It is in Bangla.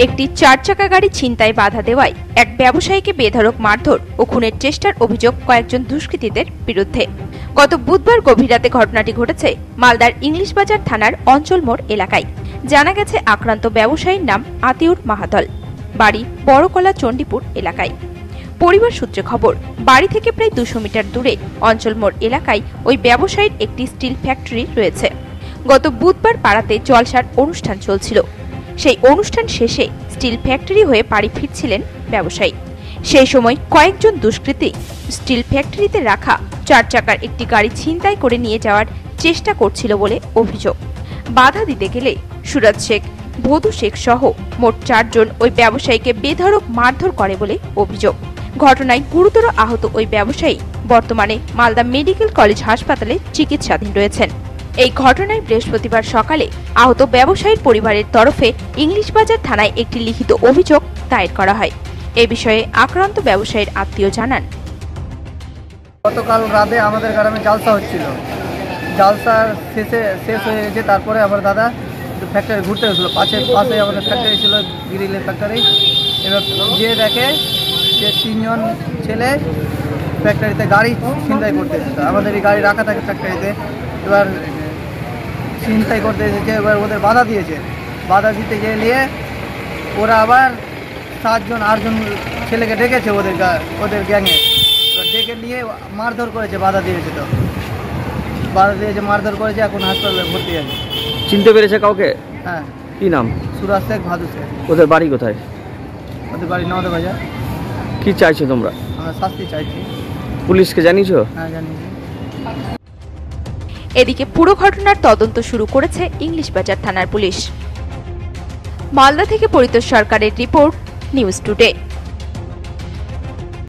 একটি 4 চাকা গাড়ি ছিনতাই বাধা দেওয়ায় এক ব্যবসায়ীকে বেধড়ক মারধর ও খুনের চেষ্টার অভিযোগ কয়েকজন দুষ্কৃতীদের বিরুদ্ধে। গত বুধবার গভীর রাতে ঘটনাটি ঘটেছে মালদার ইংলিশ বাজার থানার অঞ্চল মোড় এলাকায়। জানা গেছে আক্রান্ত ব্যবসায়ীর নাম আতিউর মাহাতল, বাড়ি বড়কলা চণ্ডীপুর এলাকায়। পরিবার সূত্রে খবর, বাড়ি থেকে প্রায় 200 মিটার দূরে অঞ্চল মোড় এলাকায় ওই ব্যবসায়ীর একটি স্টিল ফ্যাক্টরি রয়েছে। গত বুধবার পাড়াতে জলসার অনুষ্ঠান চলছিল। সেই অনুষ্ঠান শেষে স্টিল ফ্যাক্টরি হয়ে বাড়ি ফিরছিলেন ব্যবসায়ী। সেই সময় কয়েকজন দুষ্কৃতী স্টিল ফ্যাক্টরিতে রাখা 4 চাকার একটি গাড়ি ছিনতাই করে নিয়ে যাওয়ার চেষ্টা করছিল বলে অভিযোগ। বাধা দিতে গেলে সুরাজ শেখ, ভদু শেখ সহ মোট 4 জন ওই ব্যবসায়ীকে বেধড়ক মারধর করে বলে অভিযোগ। ঘটনায় গুরুতর আহত ওই ব্যবসায়ী বর্তমানে মালদা মেডিকেল কলেজ হাসপাতালে চিকিৎসাধীন রয়েছেন। এই ঘটনায় বৃহস্পতিবার সকালে আহত ব্যবসায়ীর পরিবারের তরফে ইংলিশ বাজার থানায় একটি লিখিত অভিযোগ দায়ের করা হয়। এ বিষয়ে আক্রান্ত ব্যবসায়ীর আত্মীয় জানান, গতকাল রাতে আমাদের গ্রামে জালসা হচ্ছিল। জালসা শেষ হয়ে গেছে, তারপরে আমার দাদা ফ্যাক্টরি ঘুরতে গেছিল। পাশে আমাদের ফ্যাক্টরি ছিল, গ্রিলের ফ্যাক্টরি। এবার গিয়ে দেখে যে 3 জন ছেলে ফ্যাক্টরিতে গাড়ি ছিনতাই করতে এসেছে। আমাদের এই গাড়ি রাখা থাকে ফ্যাক্টরিতে। এবার ছিনতাই করতে এসেছে, এবার ওদের বাধা দিয়েছে। বাধা দিতে গিয়ে ওরা আবার 7 জন 8 জন ছেলেকে ডেকেছে ওদের গ্যাংয়ে। এবার ডেকে নিয়ে মারধর করেছে, বাধা দিয়েছে। তো বাধা দিয়েছে, মারধর করেছে, এখন হাসপাতালে ভর্তি আছে। চিনতে পেরেছে কাউকে? হ্যাঁ। কি নাম? সুরাজ শেখ, ভাদু শেখ। ওদের বাড়ি কোথায়? ওদের বাড়ি নওদা বাজার। কি চাইছো তোমরা? আমরা শাস্তি চাইছি। পুলিশকে জানিয়েছো? হ্যাঁ, জানিয়েছি। এদিকে পুরো ঘটনার তদন্ত শুরু করেছে ইংলিশ বাজার থানার পুলিশ। মালদা থেকে পরিতোষ সরকারের রিপোর্ট, নিউজ টুডে।